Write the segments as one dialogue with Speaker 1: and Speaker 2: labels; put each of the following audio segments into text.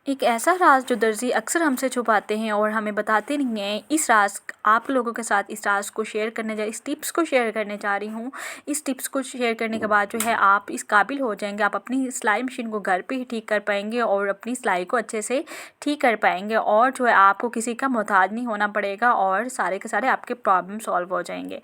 Speaker 1: एक ऐसा राज जो दर्जी अक्सर हमसे छुपाते हैं और हमें बताते नहीं हैं। इस राज आप लोगों के साथ इस राज को शेयर करने जा इस टिप्स को शेयर करने जा रही हूँ। इस टिप्स को शेयर करने के बाद जो है आप इस काबिल हो जाएंगे, आप अपनी सिलाई मशीन को घर पे ही ठीक कर पाएंगे और अपनी सिलाई को अच्छे से ठीक कर पाएंगे और जो है आपको किसी का मोहताज नहीं होना पड़ेगा और सारे के सारे आपके प्रॉब्लम सॉल्व हो जाएंगे।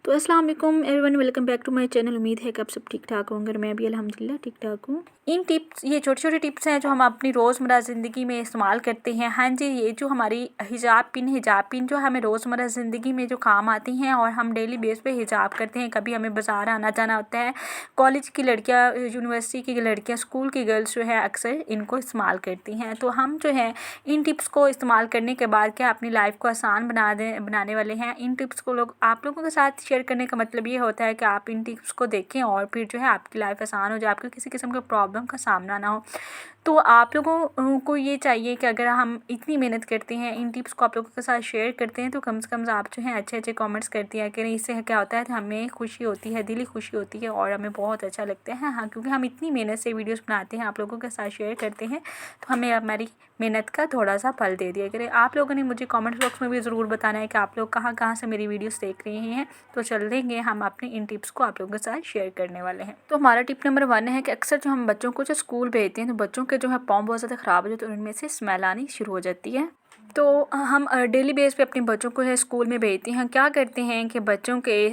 Speaker 1: तो अस्सलाम वालेकुम everyone, welcome back to my channel. उम्मीद है कि आप सब ठीक ठाक होंगे और मैं भी अल्हम्दुलिल्लाह ठीक ठाक हूँ। इन टिप्स, ये छोटे छोटे टिप्स हैं जो हम अपनी रोज़मर्रा ज़िंदगी में इस्तेमाल करते हैं। हाँ जी, ये जो हमारी हिजाब पिन जो हमें रोज़मर्रा ज़िंदगी में जो काम आती हैं और हम डेली बेस पे हिजाब करते हैं। कभी हमें बाज़ार आना जाना होता है, कॉलेज की लड़कियाँ, यूनिवर्सिटी की लड़कियाँ, स्कूल की गर्ल्स जो है अक्सर इनको इस्तेमाल करती हैं। तो हम जो है इन टिप्स को इस्तेमाल करने के बाद क्या अपनी लाइफ को आसान बनाने वाले हैं। इन टिप्स को आप लोगों के साथ शेयर करने का मतलब ये होता है कि आप इन टिप्स को देखें और फिर जो है आपकी लाइफ आसान हो जाए, आपको किसी किस्म के प्रॉब्लम का सामना ना हो। तो आप लोगों को ये चाहिए कि अगर हम इतनी मेहनत करते हैं, इन टिप्स को आप लोगों के साथ शेयर करते हैं, तो कम से कम आप जो है अच्छे अच्छे कमेंट्स करती हैं कि इससे क्या होता है, तो हमें खुशी होती है, दिली खुशी होती है और हमें बहुत अच्छा लगता है। हाँ, क्योंकि हम इतनी मेहनत से वीडियोस बनाते हैं, आप लोगों के साथ शेयर करते हैं, तो हमें हमारी मेहनत का थोड़ा सा फल दे दिया करें। आप लोगों ने मुझे कमेंट बॉक्स में भी ज़रूर बताना है कि आप लोग कहाँ कहाँ से मेरी वीडियोस देख रहे हैं। तो चल देंगे हम अपने इन टिप्स को आप लोगों के साथ शेयर करने वाले हैं। तो हमारा टिप नंबर 1 है कि अक्सर जो हम बच्चों को जो स्कूल भेजते हैं, तो बच्चों के जो है पाँव बहुत ज़्यादा ख़राब हो जाते हैं और उनमें से स्मेल आनी शुरू हो जाती है। तो हम डेली बेस पे अपने बच्चों को है स्कूल में भेजते हैं। क्या करते हैं कि बच्चों के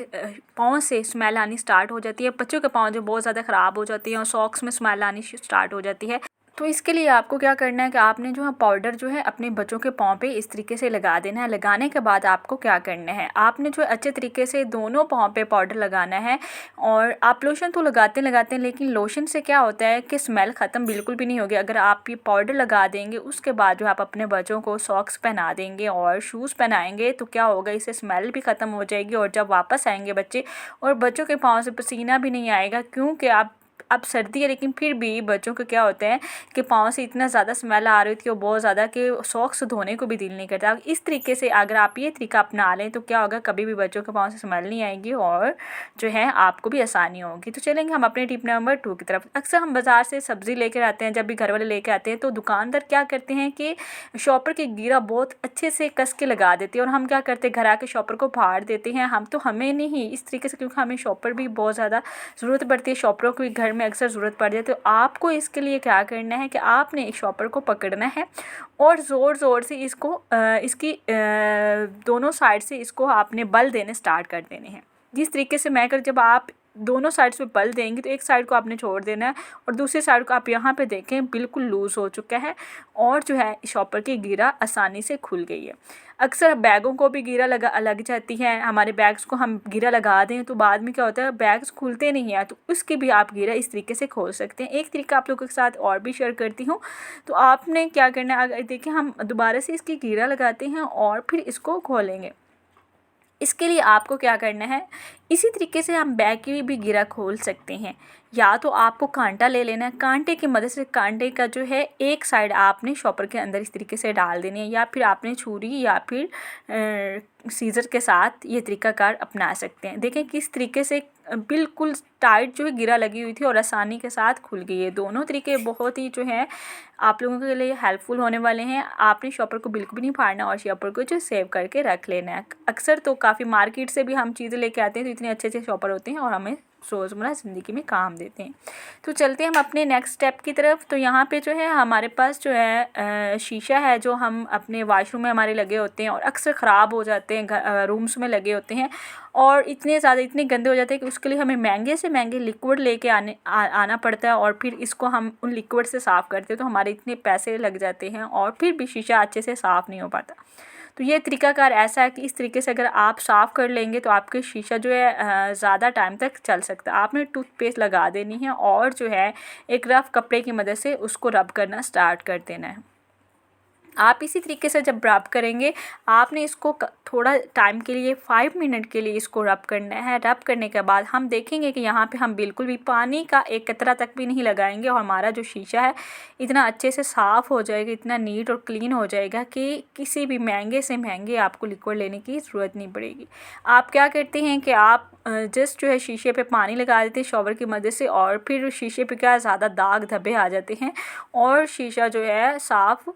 Speaker 1: पाँव से स्मेल आनी स्टार्ट हो जाती है। बच्चों के पाँव जो बहुत ज़्यादा ख़राब हो जाती है और सॉक्स में स्मेल आनी स्टार्ट हो जाती है। तो इसके लिए आपको क्या करना है कि आपने जो है पाउडर जो है अपने बच्चों के पाँव पे इस तरीके से लगा देना है। लगाने के बाद आपको क्या करना है, आपने जो है अच्छे तरीके से दोनों पाँव पे पाउडर लगाना है। और आप लोशन तो लगाते हैं, लेकिन लोशन से क्या होता है कि स्मेल ख़त्म बिल्कुल भी नहीं होगी। अगर आप ये पाउडर लगा देंगे, उसके बाद जो आप अपने बच्चों को सॉक्स पहना देंगे और शूज़ पहनाएंगे, तो क्या होगा, इससे स्मेल भी ख़त्म हो जाएगी। और जब वापस आएंगे बच्चे, और बच्चों के पाँव से पसीना भी नहीं आएगा, क्योंकि अब सर्दी है, लेकिन फिर भी बच्चों को क्या होता है कि पाँव से इतना ज़्यादा स्मेल आ रही थी और बहुत ज़्यादा कि सॉक्स धोने को भी दिल नहीं करता। इस तरीके से अगर आप ये तरीका अपना लें, तो क्या होगा, कभी भी बच्चों के पाँव से स्मेल नहीं आएगी और जो है आपको भी आसानी होगी। तो चलेंगे हम अपने टिप नंबर 2 की तरफ। अक्सर हम बाज़ार से सब्ज़ी लेकर आते हैं, जब भी घर वाले लेकर आते हैं, तो दुकानदार क्या करते हैं कि शॉपर की गिरा बहुत अच्छे से कस के लगा देते हैं और हम क्या करते हैं, घर आके शॉपर को फाड़ देते हैं। हमें नहीं इस तरीके से, क्योंकि हमें शॉपर भी बहुत ज़्यादा ज़रूरत पड़ती है, शॉपरों को भी घर में अक्सर ज़रूरत पड़ जाए। तो आपको इसके लिए क्या करना है कि आपने एक शॉपर को पकड़ना है और ज़ोर ज़ोर से इसकी दोनों साइड से इसको आपने बल देने स्टार्ट कर देने हैं। जिस तरीके से मैं कर, जब आप दोनों साइड पे बल देंगे, तो एक साइड को आपने छोड़ देना है और दूसरी साइड को आप यहाँ पे देखें बिल्कुल लूज़ हो चुका है और जो है शॉपर की गिरा आसानी से खुल गई है। अक्सर बैगों को भी गिरा लग जाती है। हमारे बैग्स को हम गिरा लगा दें तो बाद में क्या होता है, बैग्स खुलते नहीं हैं, तो उसकी भी आप गिरा इस तरीके से खोल सकते हैं। एक तरीका आप लोगों के साथ और भी शेयर करती हूँ। तो आपने क्या करना है, अगर देखिए हम दोबारा से इसकी गिरा लगाते हैं और फिर इसको खोलेंगे। इसके लिए आपको क्या करना है, इसी तरीके से हम बैग की भी गिरा खोल सकते हैं। या तो आपको कांटा ले लेना है, कांटे की मदद से कांटे का जो है एक साइड आपने शॉपर के अंदर इस तरीके से डाल देनी है, या फिर आपने छुरी या फिर सीज़र के साथ ये तरीकाकार अपना सकते हैं। देखें किस तरीके से बिल्कुल टाइट जो है गिरा लगी हुई थी और आसानी के साथ खुल गई है। दोनों तरीके बहुत ही जो है आप लोगों के लिए हेल्पफुल होने वाले हैं। आपने शॉपर को बिल्कुल भी नहीं फाड़ना और शॉपर को जो सेव करके रख लेना है। अक्सर तो काफ़ी मार्केट से भी हम चीज़ें लेके आते हैं, तो इतने अच्छे अच्छे शॉपर होते हैं और हमें रोज़मर्रा ज़िंदगी में काम देते हैं। तो चलते हैं हम अपने नेक्स्ट स्टेप की तरफ। तो यहाँ पे जो है हमारे पास जो है शीशा है, जो हम अपने वॉशरूम में हमारे लगे होते हैं और अक्सर ख़राब हो जाते हैं, रूम्स में लगे होते हैं और इतने गंदे हो जाते हैं कि उसके लिए हमें महंगे से महंगे लिक्विड लेके आना पड़ता है और फिर इसको हम उन लिक्विड से साफ़ करते हैं। तो हमारे इतने पैसे लग जाते हैं और फिर भी शीशा अच्छे से साफ़ नहीं हो पाता। तो ये तरीकाकार ऐसा है कि इस तरीके से अगर आप साफ़ कर लेंगे तो आपके शीशा जो है ज़्यादा टाइम तक चल सकता है। आपने टूथपेस्ट लगा देनी है और जो है एक रफ़ कपड़े की मदद से उसको रब करना स्टार्ट कर देना है। आप इसी तरीके से जब रब करेंगे, आपने इसको थोड़ा टाइम के लिए 5 मिनट के लिए इसको रब करना है। रब करने के बाद हम देखेंगे कि यहाँ पे हम बिल्कुल भी पानी का एक कतरा तक भी नहीं लगाएंगे और हमारा जो शीशा है इतना अच्छे से साफ़ हो जाएगा, इतना नीट और क्लीन हो जाएगा कि किसी भी महंगे से महंगे आपको लिक्विड लेने की ज़रूरत नहीं पड़ेगी। आप क्या करते हैं कि आप जस्ट जो है शीशे पे पानी लगा देते हैं शॉवर की मदद से, और फिर शीशे पे क्या ज़्यादा दाग धब्बे आ जाते हैं और शीशा जो है साफ़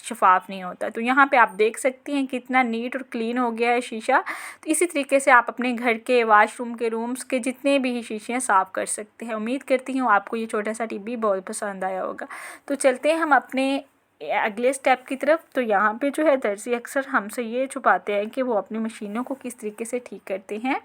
Speaker 1: शफाफ नहीं होता। तो यहाँ पे आप देख सकती हैं कितना नीट और क्लीन हो गया है शीशा। तो इसी तरीके से आप अपने घर के वाशरूम के रूम्स के जितने भी शीशे हैं साफ़ कर सकते हैं। उम्मीद करती हूँ आपको ये छोटा सा टिप भी बहुत पसंद आया होगा। तो चलते हैं हम अपने अगले स्टेप की तरफ। तो यहाँ पे जो है दर्जी अक्सर हमसे ये छुपाते हैं कि वो अपनी मशीनों को किस तरीके से ठीक करते हैं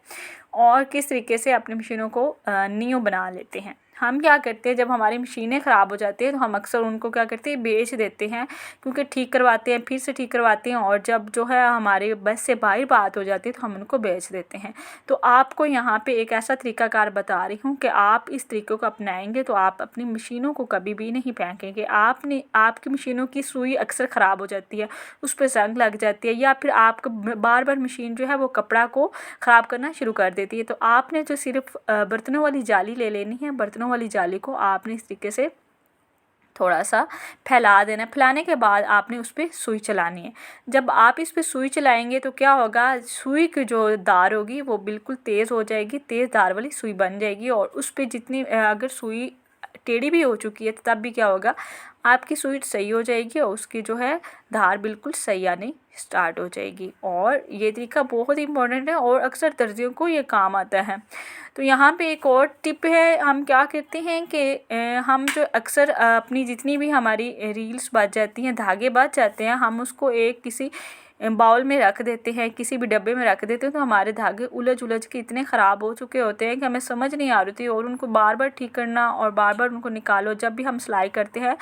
Speaker 1: और किस तरीके से अपनी मशीनों को न्यू बना लेते हैं। हम क्या करते हैं, जब हमारी मशीनें ख़राब हो जाती हैं तो हम अक्सर उनको क्या करते हैं, बेच देते हैं, क्योंकि ठीक करवाते हैं, फिर से ठीक करवाते हैं, और जब जो है हमारे बस से बाहर बात हो जाती है तो हम उनको बेच देते हैं। तो आपको यहाँ पे एक ऐसा तरीकाकार बता रही हूँ कि आप इस तरीक़े को अपनाएंगे तो आप अपनी मशीनों को कभी भी नहीं फेंकेंगे। आपकी मशीनों की सुई अक्सर ख़राब हो जाती है, उस पर जंग लग जाती है, या फिर आपको बार बार मशीन जो है वो कपड़ा को ख़राब करना शुरू कर देती है। तो आपने जो सिर्फ बर्तनों वाली जाली ले लेनी है, बर्तनों वाली जाली को आपने इस तरीके से थोड़ा सा फैला देना। फैलाने के बाद आपने उस पर सुई चलानी है। जब आप इस पर सुई चलाएंगे तो क्या होगा, सुई की जो धार होगी वो बिल्कुल तेज़ हो जाएगी, तेज़ धार वाली सुई बन जाएगी, और उस पर जितनी अगर सुई टेढ़ी भी हो चुकी है तब भी क्या होगा, आपकी सुई सही हो जाएगी और उसकी जो है धार बिल्कुल सही आनी स्टार्ट हो जाएगी। और ये तरीका बहुत इंपॉर्टेंट है और अक्सर दर्जियों को ये काम आता है। तो यहाँ पे एक और टिप है, हम क्या करते हैं कि हम जो अक्सर अपनी जितनी भी हमारी रील्स बच जाती हैं, धागे बच जाते हैं, हम उसको एक किसी बाउल में रख देते हैं, किसी भी डब्बे में रख देते हैं। तो हमारे धागे उलझ के इतने ख़राब हो चुके होते हैं कि हमें समझ नहीं आ रही थी, और उनको बार बार ठीक करना और बार बार उनको निकालो। जब भी हम सिलाई करते हैं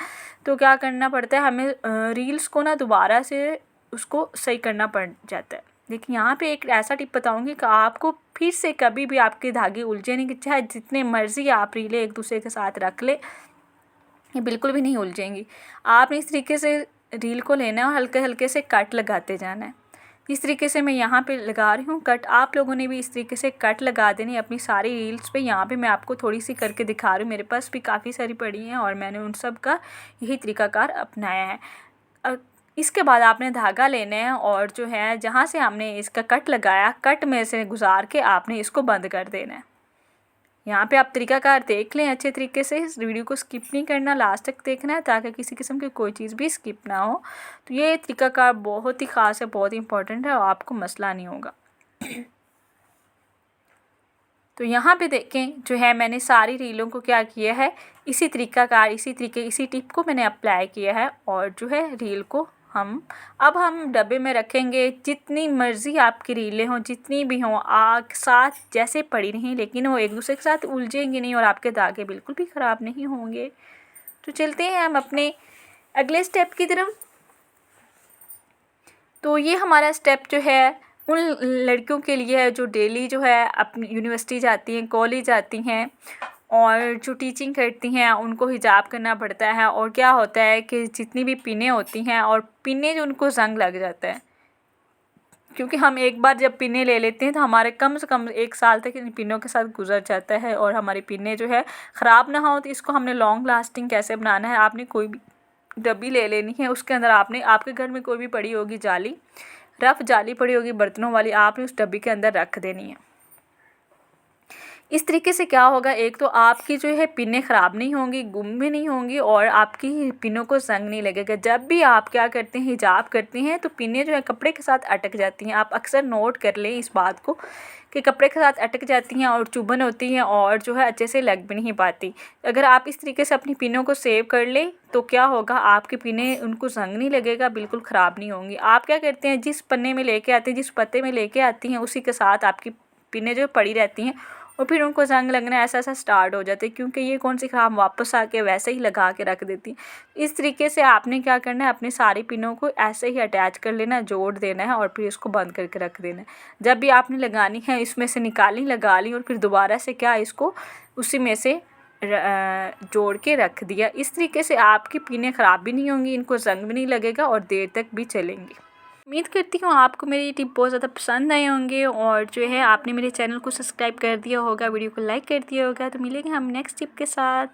Speaker 1: तो क्या करना पड़ता है, हमें रील्स को ना दोबारा से उसको सही करना पड़ जाता है। देखिए यहाँ पे एक ऐसा टिप बताऊँगी कि आपको फिर से कभी भी आपके धागे उलझे नहीं, चाहे जितने मर्ज़ी आप रीलें एक दूसरे के साथ रख ले, ये बिल्कुल भी नहीं उलझेंगी। आपने इस तरीके से रील को लेना है और हल्के हल्के से कट लगाते जाना है। इस तरीके से मैं यहाँ पे लगा रही हूँ कट, आप लोगों ने भी इस तरीके से कट लगा देनी अपनी सारी रील्स पे। यहाँ पे मैं आपको थोड़ी सी करके दिखा रही हूँ, मेरे पास भी काफ़ी सारी पड़ी हैं और मैंने उन सब का यही तरीकाकार अपनाया है। इसके बाद आपने धागा लेना है और जो है जहाँ से हमने इसका कट लगाया, कट में से गुजार के आपने इसको बंद कर देना है। यहाँ पे आप तरीकाकार देख लें अच्छे तरीके से, इस वीडियो को स्किप नहीं करना, लास्ट तक देखना है ताकि किसी किस्म की कोई चीज़ भी स्किप ना हो। तो ये तरीकाकार बहुत ही ख़ास है, बहुत इंपॉर्टेंट है और आपको मसला नहीं होगा। तो यहाँ पे देखें जो है मैंने सारी रीलों को क्या किया है, इसी इसी टिप को मैंने अप्लाई किया है, और जो है रील को अब हम डब्बे में रखेंगे। जितनी मर्ज़ी आपकी रीलें हों, जितनी भी हों, आग साथ जैसे पड़ी रहें, लेकिन वो एक दूसरे के साथ उलझेंगी नहीं और आपके धागे बिल्कुल भी ख़राब नहीं होंगे। तो चलते हैं हम अपने अगले स्टेप की तरफ। तो ये हमारा स्टेप जो है उन लड़कियों के लिए है जो डेली जो है अपनी यूनिवर्सिटी जाती हैं, कॉलेज जाती हैं और जो टीचिंग करती हैं, उनको हिजाब करना पड़ता है। और क्या होता है कि जितनी भी पिनें होती हैं, और पिनें जो उनको जंग लग जाता है, क्योंकि हम एक बार जब पिनें ले लेते हैं तो हमारे कम से कम 1 साल तक इन पिनों के साथ गुजर जाता है और हमारी पिनें जो है ख़राब ना हो। तो इसको हमने लॉन्ग लास्टिंग कैसे बनाना है, आपने कोई भी डब्बी ले लेनी है, उसके अंदर आपने आपके घर में कोई भी पड़ी होगी जाली, रफ़ जाली पड़ी होगी बर्तनों वाली, आपने उस डब्बी के अंदर रख देनी है। इस तरीके से क्या होगा, एक तो आपकी जो है पिनें ख़राब नहीं होंगी, गुम भी नहीं होंगी, और आपकी पिनों को जंग नहीं लगेगा। जब भी आप क्या करते हैं, हिजाब करते हैं, तो पिनें जो है कपड़े के साथ अटक जाती हैं। आप अक्सर नोट कर लें इस बात को कि कपड़े के साथ अटक जाती हैं और चुभन होती हैं और जो है अच्छे से लग भी नहीं पाती। अगर आप इस तरीके से अपनी पिनों को सेव कर लें तो क्या होगा, आपकी पिनें उनको जंग नहीं लगेगा, बिल्कुल ख़राब नहीं होंगी। आप क्या करते हैं, जिस पन्ने में लेके आते हैं, जिस पत्ते में लेके आती हैं, उसी के साथ आपकी पिनें जो पड़ी रहती हैं और फिर उनको जंग लगना ऐसा स्टार्ट हो जाते हैं, क्योंकि ये कौन सी खराब वापस आके वैसे ही लगा के रख देती हैं। इस तरीके से आपने क्या करना है, अपनी सारी पिनों को ऐसे ही अटैच कर लेना, जोड़ देना है और फिर इसको बंद करके रख देना है। जब भी आपने लगानी है, इसमें से निकाली, लगा ली और फिर दोबारा से क्या इसको उसी में से जोड़ के रख दिया। इस तरीके से आपकी पिनें ख़राब भी नहीं होंगी, इनको ज़ंग भी नहीं लगेगा और देर तक भी चलेंगी। उम्मीद करती हूँ आपको मेरी टिप बहुत ज़्यादा पसंद आए होंगे और जो है आपने मेरे चैनल को सब्सक्राइब कर दिया होगा, वीडियो को लाइक कर दिया होगा। तो मिलेंगे हम नेक्स्ट टिप के साथ।